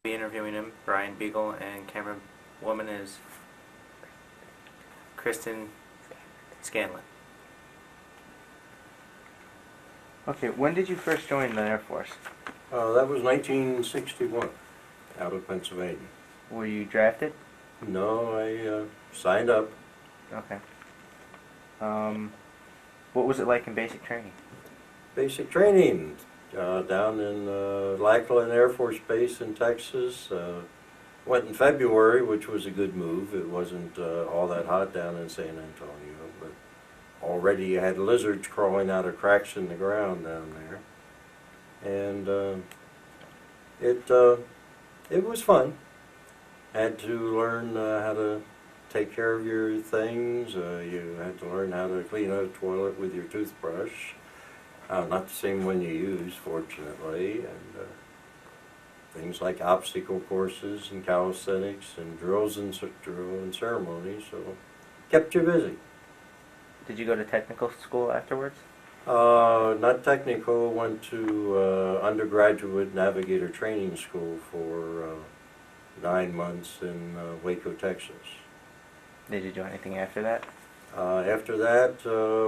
Be interviewing him, Brian Beagle, and camera woman is Kristen Scanlon. Okay, when did you first join the Air Force? That was 1961, out of Pennsylvania. Were you drafted? No, I signed up. Okay. What was it like in basic training? Basic training down in Lackland Air Force Base in Texas. Went in February, which was a good move. It wasn't all that hot down in San Antonio, but already you had lizards crawling out of cracks in the ground down there. And it was fun. Had to learn how to take care of your things. You had to learn how to clean out a toilet with your toothbrush. Not the same one you use, fortunately. And things like obstacle courses and calisthenics and drills and ceremonies. So kept you busy. Did you go to technical school afterwards? Not technical. Went to undergraduate navigator training school for 9 months in Waco, Texas. Did you do anything after that? After that,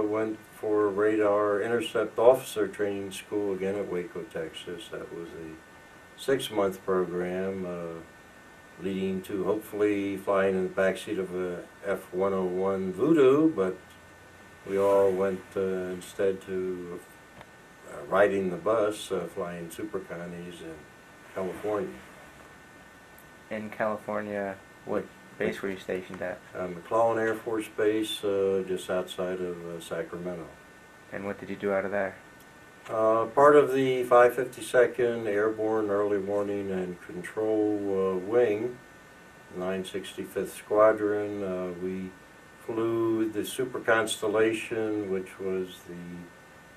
went for radar intercept officer training school again at Waco, Texas. That was a 6-month program leading to hopefully flying in the backseat of a F-101 Voodoo, but we all went instead to riding the bus, flying Super Connies in California. In California, what base were you stationed at? McClellan Air Force Base, just outside of Sacramento. And what did you do out of there? Part of the 552nd Airborne Early Warning and Control Wing, 965th Squadron. We flew the Super Constellation, which was the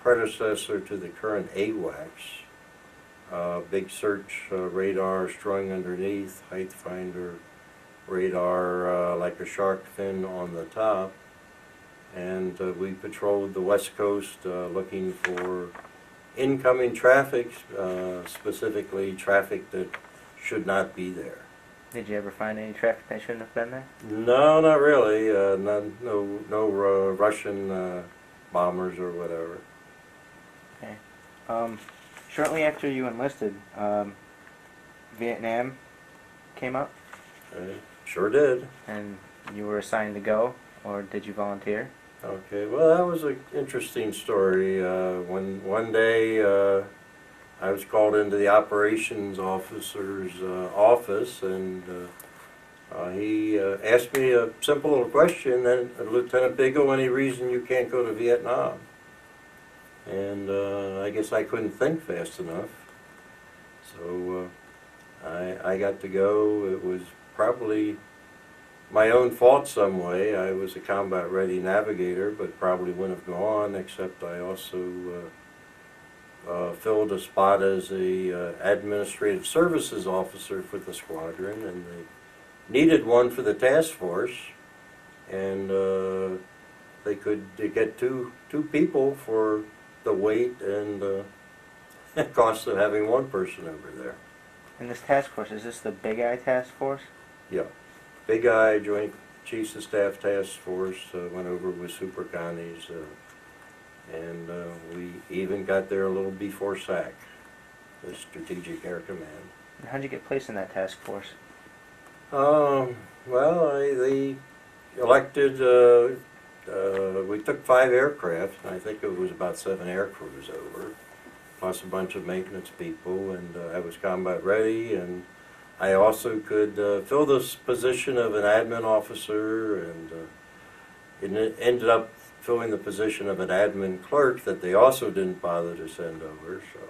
predecessor to the current AWACS. Big search radar strung underneath, height finder radar like a shark fin on the top. And we patrolled the West Coast looking for incoming traffic, specifically traffic that should not be there. Did you ever find any traffic that shouldn't have been there? No, not really. No Russian bombers or whatever. Okay. Shortly after you enlisted, Vietnam came up? Sure did. And you were assigned to go, or did you volunteer? Okay, well, that was an interesting story. One day I was called into the operations officer's office, and he asked me a simple little question, and Lieutenant Beagle, any reason you can't go to Vietnam? And I guess I couldn't think fast enough, so I got to go. It was probably my own fault some way. I was a combat-ready navigator, but probably wouldn't have gone, except I also filled a spot as a administrative services officer for the squadron, and they needed one for the task force, and they could get two people for the weight and cost of having one person over there. And this task force, is this the Big Eye Task Force? Yeah. Big Eye Joint Chiefs of Staff Task Force went over with Super Connies, and we even got there a little before SAC, the Strategic Air Command. And how'd you get placed in that task force? Well, they elected, we took 5 aircraft, and I think it was about 7 air crews over, plus a bunch of maintenance people, and I was combat ready, and I also could fill this position of an admin officer, and it ended up filling the position of an admin clerk that they also didn't bother to send over, so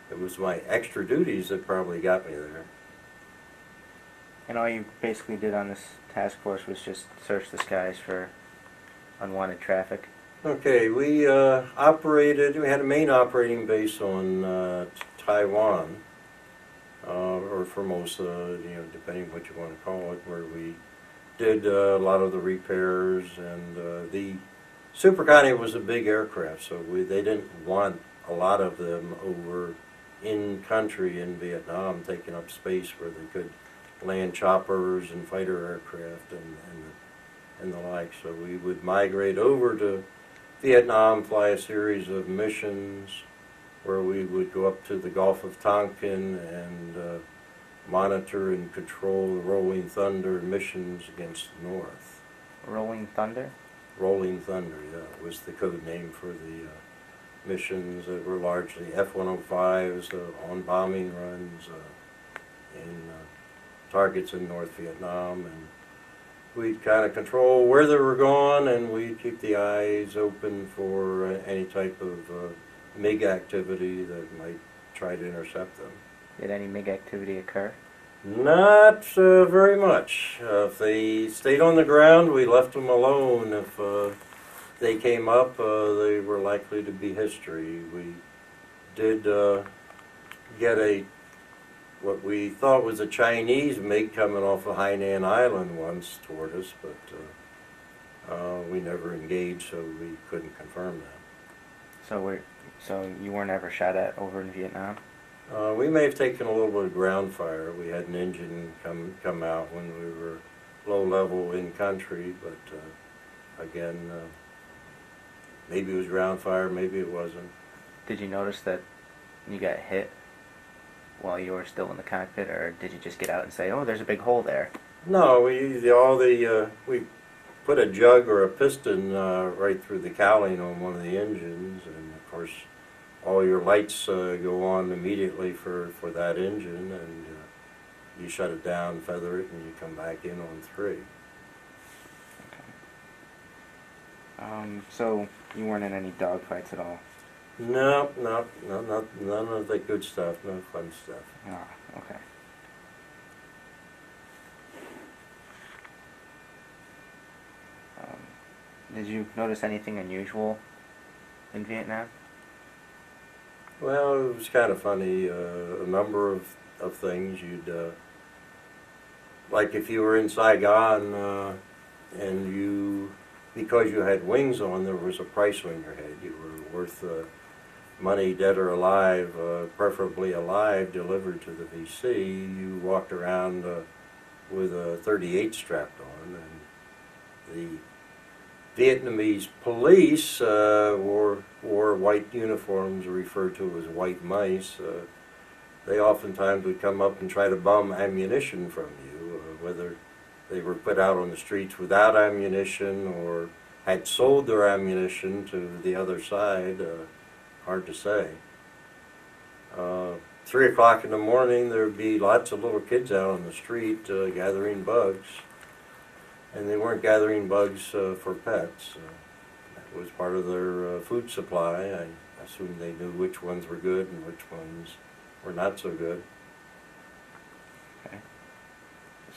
it was my extra duties that probably got me there. And all you basically did on this task force was just search the skies for unwanted traffic? Okay, we operated, we had a main operating base on Taiwan, or Formosa, depending what you want to call it, where we did a lot of the repairs, and the Super Connie was a big aircraft, so they didn't want a lot of them over in country in Vietnam, taking up space where they could land choppers and fighter aircraft and the like. So we would migrate over to Vietnam, fly a series of missions where we would go up to the Gulf of Tonkin and monitor and control the Rolling Thunder missions against the North. Rolling Thunder? Rolling Thunder, yeah, was the code name for the missions that were largely F-105s on bombing runs in targets in North Vietnam, and we'd kind of control where they were going, and we'd keep the eyes open for any type of MiG activity that might try to intercept them. Did any MiG activity occur? Not very much. If they stayed on the ground, we left them alone. If they came up, they were likely to be history. We did get what we thought was a Chinese MiG coming off of Hainan Island once toward us, but we never engaged, so we couldn't confirm that. So you weren't ever shot at over in Vietnam? We may have taken a little bit of ground fire. We had an engine come out when we were low level in country, but again, maybe it was ground fire, maybe it wasn't. Did you notice that you got hit while you were still in the cockpit, or did you just get out and say, "Oh, there's a big hole there"? No, we put a jug or a piston right through the cowling on one of the engines, and of course all your lights go on immediately for that engine, and you shut it down, feather it, and you come back in on 3. Okay. So you weren't in any dogfights at all? No, none of the good stuff, no fun stuff. Ah, okay. Did you notice anything unusual in Vietnam? Well, it was kind of funny. A number of things like if you were in Saigon and because you had wings on, there was a price on your head. You were worth money, dead or alive, preferably alive, delivered to the VC. You walked around with a 38 strapped on, and the Vietnamese police wore white uniforms referred to as white mice. They oftentimes would come up and try to bum ammunition from you, whether they were put out on the streets without ammunition or had sold their ammunition to the other side. Hard to say. 3 o'clock in the morning, there'd be lots of little kids out on the street gathering bugs. And they weren't gathering bugs for pets. That was part of their food supply. I assume they knew which ones were good and which ones were not so good. Okay.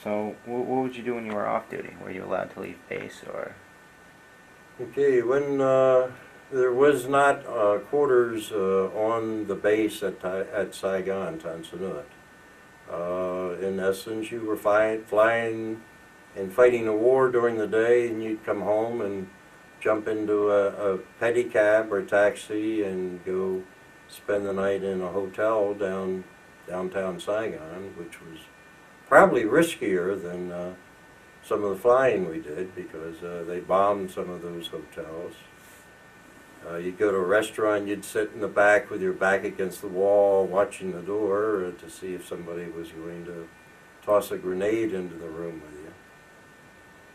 So what would you do when you were off duty? Were you allowed to leave base, or? Okay, when there was not quarters on the base at Saigon, Tan Son Nhut. In essence, you were flying and fighting a war during the day, and you'd come home and jump into a pedicab or taxi and go spend the night in a hotel downtown Saigon, which was probably riskier than some of the flying we did, because they bombed some of those hotels. You'd go to a restaurant, you'd sit in the back with your back against the wall watching the door to see if somebody was going to toss a grenade into the room with you.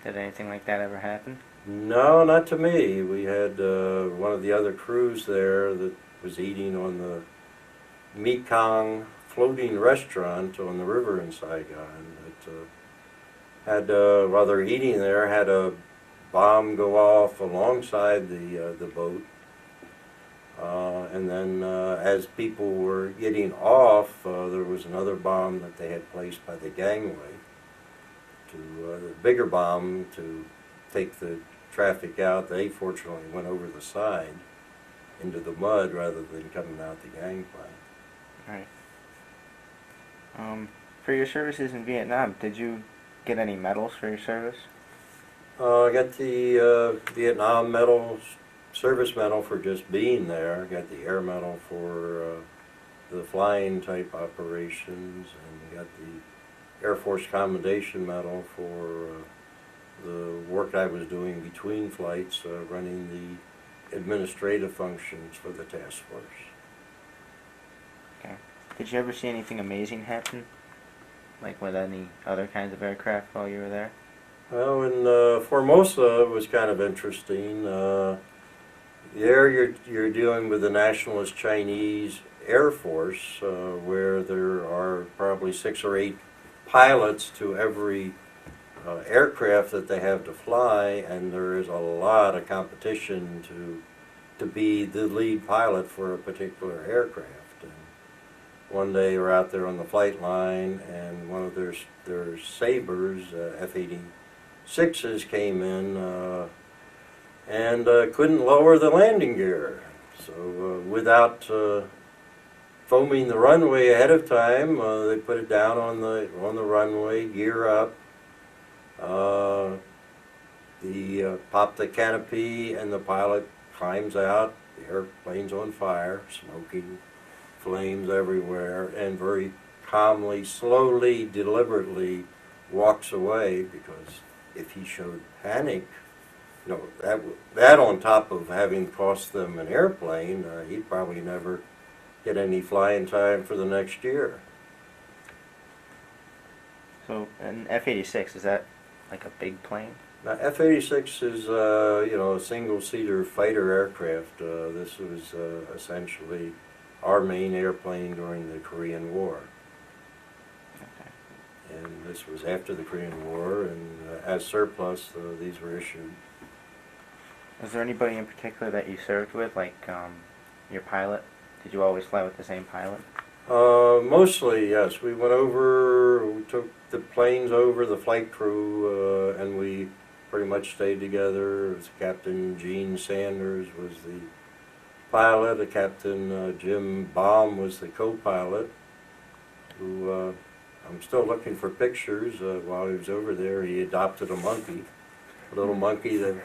Did anything like that ever happen? No, not to me. We had one of the other crews there that was eating on the Mekong floating restaurant on the river in Saigon. That while they're eating there, had a bomb go off alongside the boat. And then as people were getting off, there was another bomb that they had placed by the gangway. The bigger bomb to take the traffic out. They fortunately went over the side into the mud rather than coming out the gangplank. Right. For your services in Vietnam, did you get any medals for your service? I got the Vietnam medal, service medal for just being there. I got the air medal for the flying type operations, and got the Air Force Commendation Medal for the work I was doing between flights, running the administrative functions for the task force. Okay. Did you ever see anything amazing happen, like with any other kinds of aircraft while you were there? Well, in Formosa, it was kind of interesting. There you're dealing with the nationalist Chinese Air Force, where there are probably 6 or 8 pilots to every aircraft that they have to fly, and there is a lot of competition to be the lead pilot for a particular aircraft. And one day we're out there on the flight line, and one of their Sabres, F-86s, came in and couldn't lower the landing gear. So without foaming the runway ahead of time, they put it down on the runway, gear up. Pop the canopy, and the pilot climbs out. The airplane's on fire, smoking, flames everywhere, and very calmly, slowly, deliberately walks away, because if he showed panic, you know, that on top of having cost them an airplane, he'd probably never get any flying time for the next year. So an F-86, is that like a big plane? Now, F-86 is, you know, a single-seater fighter aircraft. This was essentially our main airplane during the Korean War. Okay. And this was after the Korean War, and as surplus, these were issued. Was there anybody in particular that you served with, like your pilot? Did you always fly with the same pilot? Mostly, yes. We went over, we took the planes over, the flight crew, and we pretty much stayed together. It was Captain Gene Sanders was the pilot. Captain Jim Baum was the co-pilot, who I'm still looking for pictures. While he was over there, he adopted a monkey, a little monkey that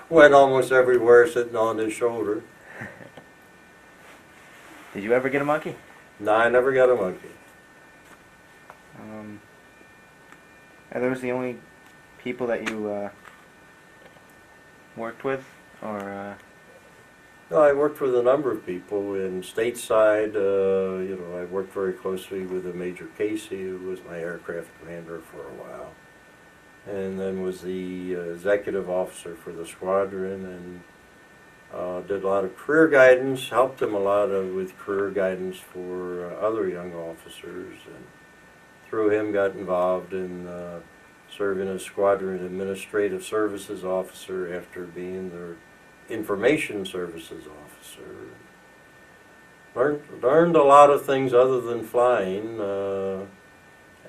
went almost everywhere sitting on his shoulder. Did you ever get a monkey? No, I never got a monkey. Are those the only people that you worked with, or? No, I worked with a number of people in stateside. You know, I worked very closely with Major Casey, who was my aircraft commander for a while, and then was the executive officer for the squadron, and did a lot of career guidance, helped him a lot with career guidance for other young officers, and through him got involved in serving as Squadron Administrative Services Officer after being their Information Services Officer. Learned a lot of things other than flying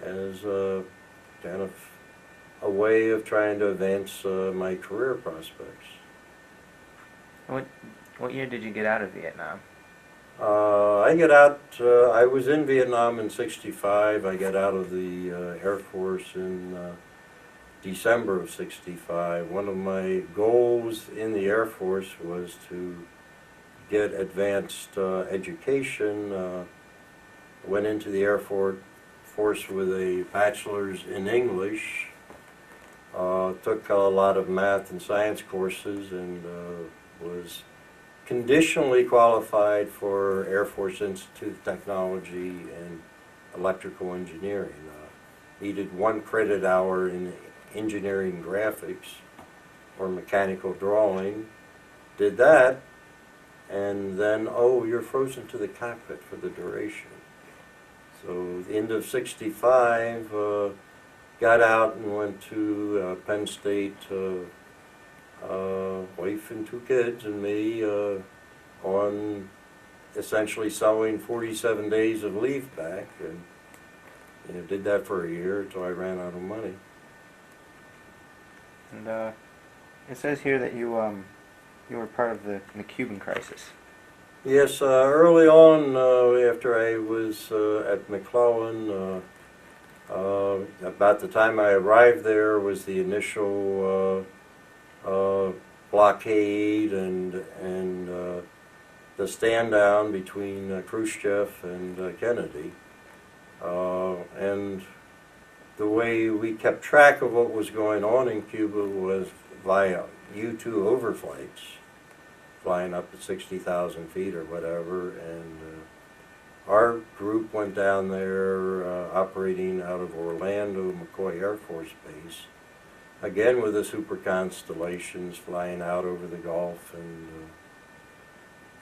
as kind of a way of trying to advance my career prospects. What year did you get out of Vietnam? I get out, I was in Vietnam in '65. I got out of the Air Force in December of '65. One of my goals in the Air Force was to get advanced education. Went into the Air Force with a bachelor's in English. Took a lot of math and science courses, and was conditionally qualified for Air Force Institute of Technology and electrical engineering. Needed 1 credit hour in engineering graphics or mechanical drawing. Did that, and then, oh, you're frozen to the cockpit for the duration. So the end of '65, got out and went to Penn State. Wife and 2 kids and me on essentially sewing 47 days of leave back, and you know, did that for a year until I ran out of money. And it says here that you were part of the Cuban crisis. Yes, early on, after I was at McClellan, about the time I arrived there was the initial blockade and the stand down between Khrushchev and Kennedy. And the way we kept track of what was going on in Cuba was via U-2 overflights, flying up to 60,000 feet or whatever. And our group went down there operating out of Orlando McCoy Air Force Base, again with the super constellations flying out over the Gulf and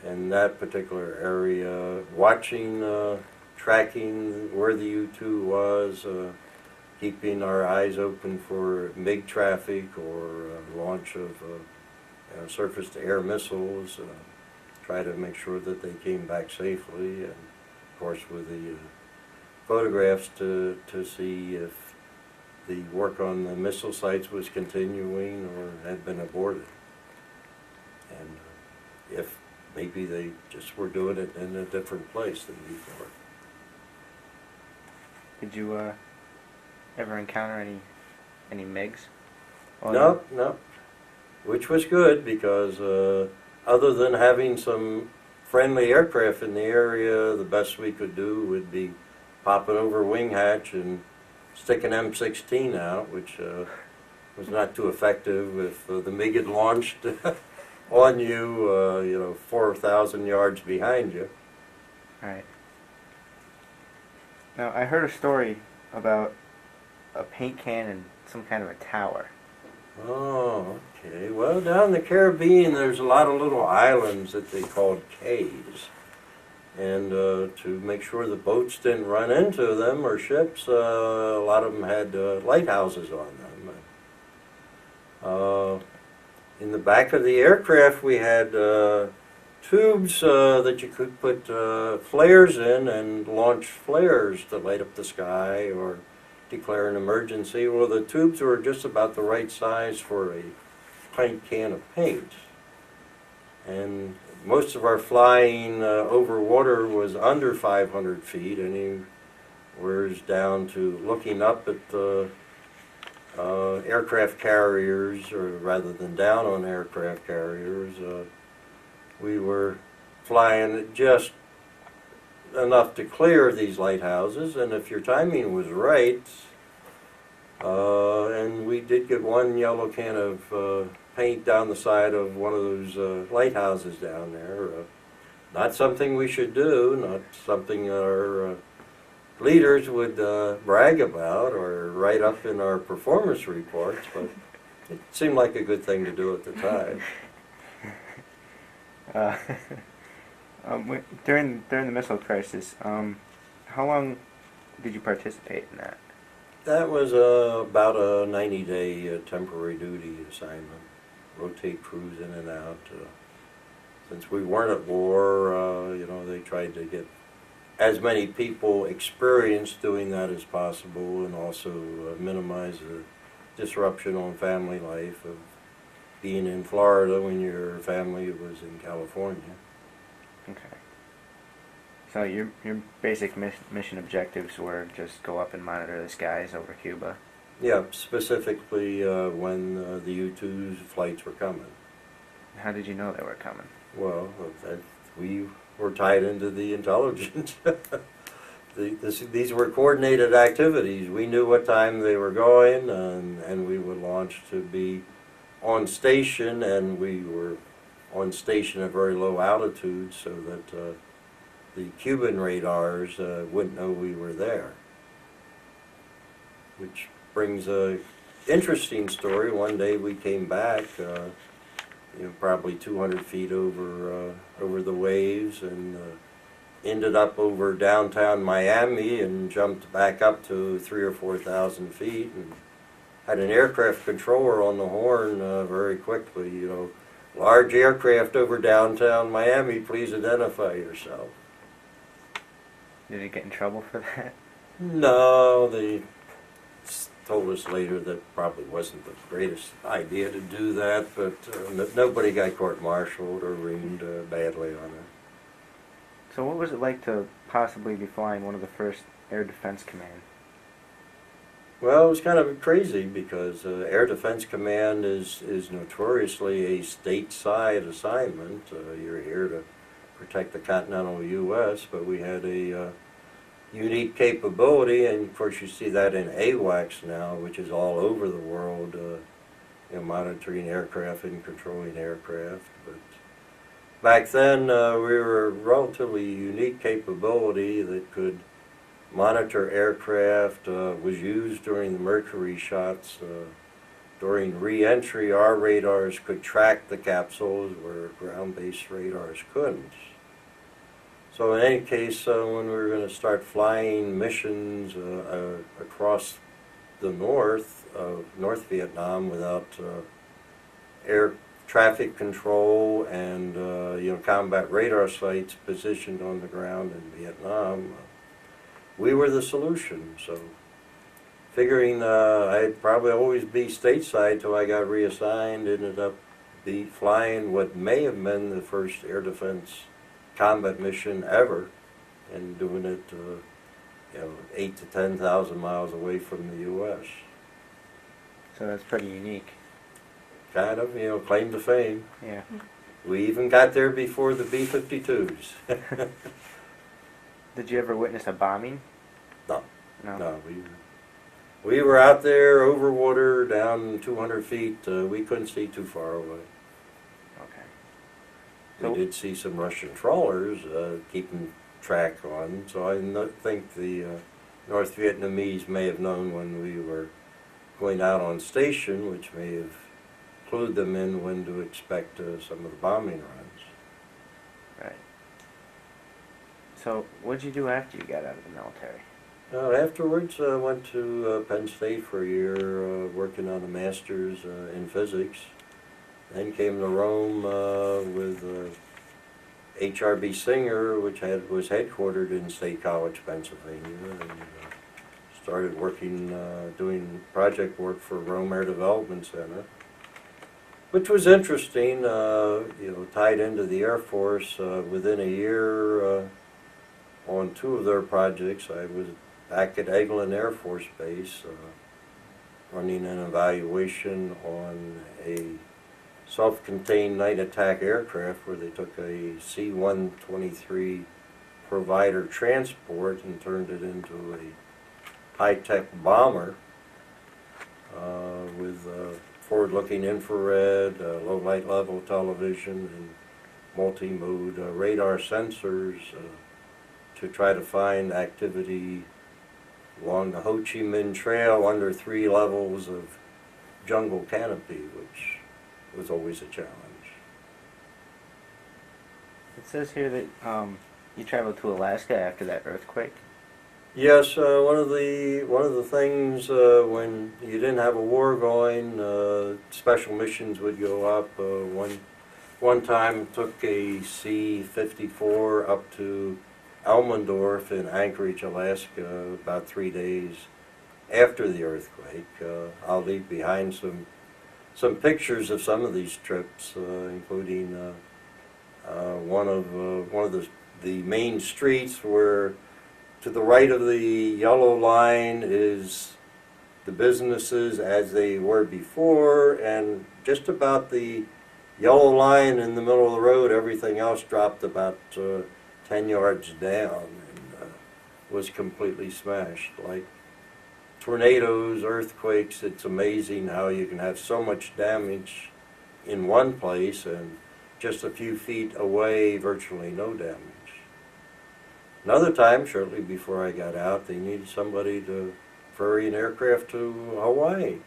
in that particular area, watching, tracking where the U-2 was, keeping our eyes open for MiG traffic or launch of surface-to-air missiles, try to make sure that they came back safely, and of course with the photographs to see if the work on the missile sites was continuing or had been aborted. And if maybe they just were doing it in a different place than before. Did you ever encounter any MiGs? No, no. Which was good because other than having some friendly aircraft in the area, the best we could do would be popping over wing hatch and sticking M16 out, which was not too effective if the MiG had launched on you, 4,000 yards behind you. Right. Now, I heard a story about a paint can and some kind of a tower. Oh, okay. Well, down in the Caribbean, there's a lot of little islands that they called cays. And to make sure the boats didn't run into them or ships, a lot of them had lighthouses on them. In the back of the aircraft, we had tubes that you could put flares in and launch flares to light up the sky or declare an emergency. Well, the tubes were just about the right size for a pint can of paint. And most of our flying over water was under 500 feet, anywhere down to looking up at the aircraft carriers, or rather than down on aircraft carriers. We were flying just enough to clear these lighthouses, and if your timing was right, and we did get one yellow can of paint down the side of one of those lighthouses down there. Not something we should do, not something our leaders would brag about or write up in our performance reports, but it seemed like a good thing to do at the time. During the missile crisis, how long did you participate in that? That was about a 90-day temporary duty assignment. Rotate crews in and out. Since we weren't at war, they tried to get as many people experienced doing that as possible, and also minimize the disruption on family life of being in Florida when your family was in California. Okay. So your basic mission objectives were just go up and monitor the skies over Cuba? Yeah, specifically when the U-2's flights were coming. How did you know they were coming? Well, we were tied into the intelligence. These were coordinated activities. We knew what time they were going, and we would launch to be on station, and we were on station at very low altitude so that the Cuban radars wouldn't know we were there. Which brings a interesting story. One day we came back, probably 200 feet over the waves, and ended up over downtown Miami and jumped back up to 3,000 or 4,000 feet, and had an aircraft controller on the horn very quickly. Large aircraft over downtown Miami, please identify yourself. Did you get in trouble for that? No, they told us later that probably wasn't the greatest idea to do that, but nobody got court-martialed or reamed badly on it. So what was it like to possibly be flying one of the first Air Defense Command? Well, it was kind of crazy because Air Defense Command is notoriously a stateside assignment. You're here to protect the continental U.S., but we had a unique capability, and of course you see that in AWACS now, which is all over the world, monitoring aircraft and controlling aircraft. But back then we were a relatively unique capability that could monitor aircraft, was used during the Mercury shots. During re-entry, our radars could track the capsules where ground-based radars couldn't. So in any case, when we were going to start flying missions across the north of North Vietnam without air traffic control and combat radar sites positioned on the ground in Vietnam, we were the solution. So figuring I'd probably always be stateside till I got reassigned, ended up flying what may have been the first air defense combat mission ever, and doing it 8 to 10,000 miles away from the U.S. So that's pretty unique. Kind of, claim to fame. Yeah. We even got there before the B-52s. Did you ever witness a bombing? No. No. No, we were out there over water, down 200 feet. We couldn't see too far away. Okay. We did see some Russian trawlers keeping track on, so I think the North Vietnamese may have known when we were going out on station, which may have clued them in when to expect some of the bombing runs. Right. So what did you do after you got out of the military? Afterwards, I went to Penn State for a year, working on a master's in physics. Then came to Rome with HRB Singer, which was headquartered in State College, Pennsylvania, and started working, doing project work for Rome Air Development Center, which was interesting. Tied into the Air Force. Within a year, on 2 of their projects, I was back at Eglin Air Force Base, running an evaluation on a self-contained night attack aircraft where they took a C-123 provider transport and turned it into a high-tech bomber with forward-looking infrared, low light level television, and multi-mode radar sensors to try to find activity along the Ho Chi Minh Trail under 3 levels of jungle canopy, which was always a challenge. It says here that you traveled to Alaska after that earthquake. Yes, one of the things when you didn't have a war going, special missions would go up. One time took a C-54 up to Elmendorf in Anchorage, Alaska, about 3 days after the earthquake. I'll leave behind some pictures of some of these trips, including one of the main streets where to the right of the yellow line is the businesses as they were before, and just about the yellow line in the middle of the road, everything else dropped about 10 yards down and was completely smashed. Like tornadoes, earthquakes, it's amazing how you can have so much damage in one place and just a few feet away, virtually no damage. Another time, shortly before I got out, they needed somebody to ferry an aircraft to Hawaii.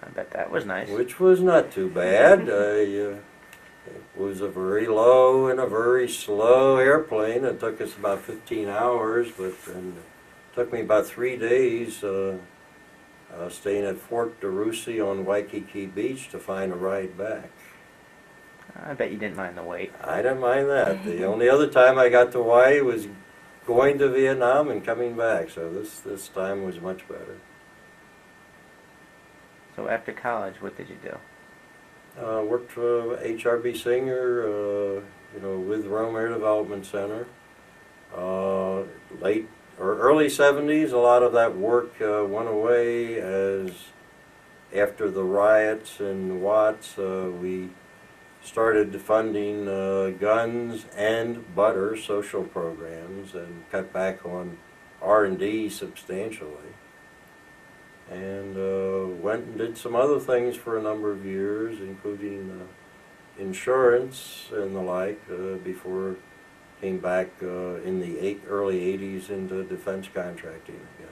I bet that was nice. Which was not too bad. It was a very low and a very slow airplane. It took us about 15 hours, but then it took me about 3 days staying at Fort DeRussy on Waikiki Beach to find a ride back. I bet you didn't mind the wait. I didn't mind that. The only other time I got to Hawaii was going to Vietnam and coming back, so this time was much better. So after college, what did you do? Worked for HRB Singer, with Rome Air Development Center. Early 70s, a lot of that work went away as after the riots in Watts, we started funding guns and butter social programs and cut back on R&D substantially. And went and did some other things for a number of years, including insurance and the like, before came back in the early 80s into defense contracting again.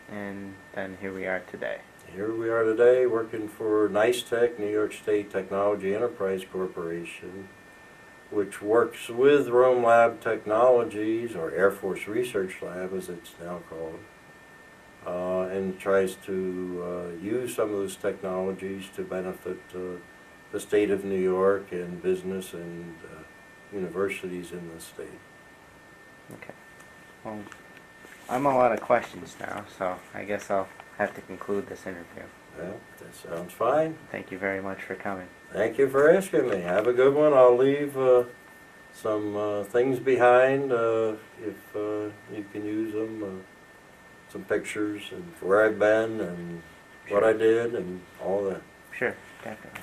And then here we are today. Here we are today working for NICETech, New York State Technology Enterprise Corporation, which works with Rome Lab Technologies, or Air Force Research Lab as it's now called, and tries to use some of those technologies to benefit the state of New York and business and universities in the state. Okay. Well, I'm all out of questions now, so I guess I'll have to conclude this interview. Well, that sounds fine. Thank you very much for coming. Thank you for asking me. Have a good one. I'll leave some things behind if you can use them. Some pictures and where I've been and what I did and all that. Sure, definitely.